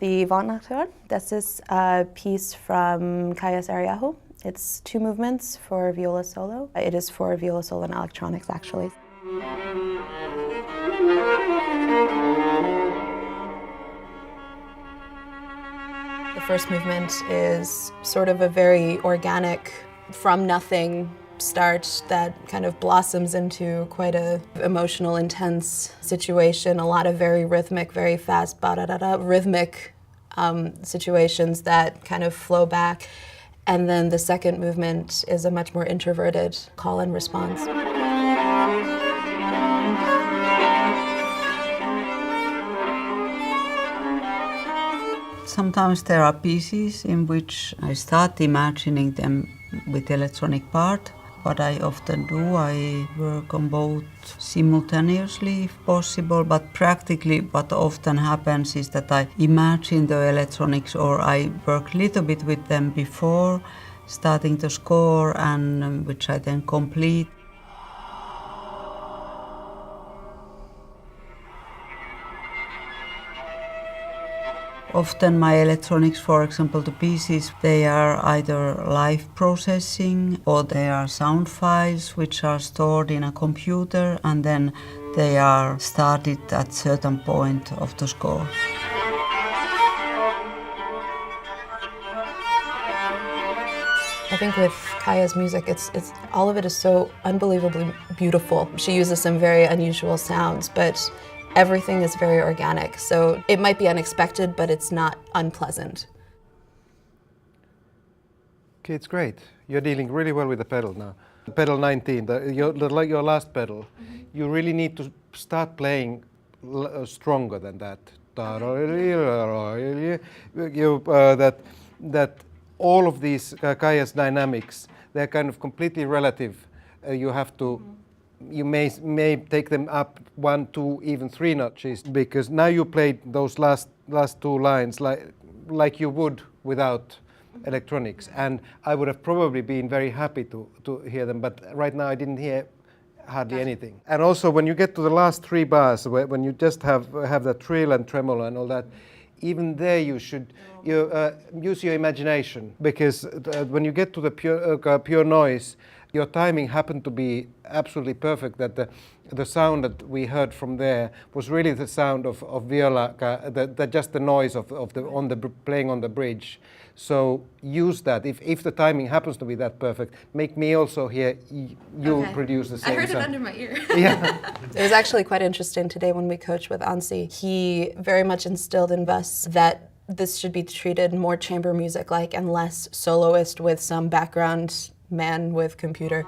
The Nocturne, this is a piece from Kaija Saariaho. It's 2 movements for viola solo. It is for viola solo and electronics, actually. The first movement is sort of a very organic, from nothing start that kind of blossoms into quite a emotional, intense situation. A lot of very rhythmic, very fast, ba-da-da-da, rhythmic situations that kind of flow back. And then the second movement is a much more introverted call and response. Sometimes there are pieces in which I start imagining them with electronic part. What I often do, I work on both simultaneously if possible, but practically what often happens is that I imagine the electronics or I work a little bit with them before starting the score, and which I then complete. Often my electronics, for example, the pieces, they are either live processing or they are sound files which are stored in a computer and then they are started at certain point of the score. I think with Kaija's music, it's all of it is so unbelievably beautiful. She uses some very unusual sounds, but everything is very organic, so it might be unexpected, but it's not unpleasant. Okay, it's great. You're dealing really well with the pedal now. Pedal 19, your last pedal, you really need to start playing stronger than that. That all of these Kaija's dynamics, they're kind of completely relative. You have to. You may take them up 1, 2, even 3 notches, because now you played those last 2 lines like you would without electronics, and I would have probably been very happy to hear them, but right now I didn't hear hardly anything. And also when you get to the last 3 bars, when you just have that trill and tremolo and all that, even there you should use your imagination, because when you get to the pure noise, your timing happened to be absolutely perfect, that the sound that we heard from there was really the sound of viola, just the noise of playing on the bridge. So use that. If the timing happens to be that perfect, make me also hear you produce the same sound. I heard it under my ear. Yeah. It was actually quite interesting today when we coached with Anssi. He very much instilled in us that this should be treated more chamber music-like and less soloist with some background man with computer.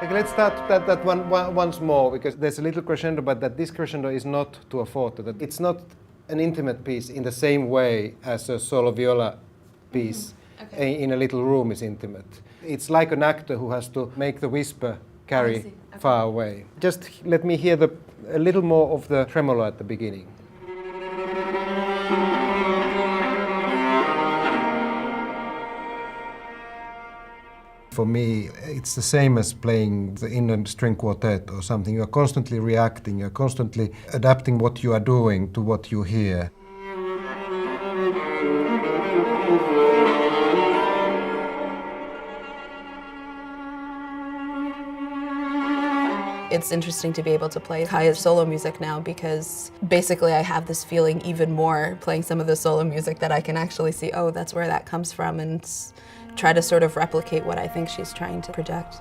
Okay, let's start that one once more, because there's a little crescendo, but that this crescendo is not to a forte. That it's not an intimate piece in the same way as a solo viola piece in a little room is intimate. It's like an actor who has to make the whisper carry far away. Just let me hear a little more of the tremolo at the beginning. For me, it's the same as playing the Indian string quartet or something. You're constantly reacting, you're constantly adapting what you are doing to what you hear. It's interesting to be able to play Kaija's solo music now, because basically I have this feeling even more playing some of the solo music that I can actually see, oh, that's where that comes from, and try to sort of replicate what I think she's trying to project.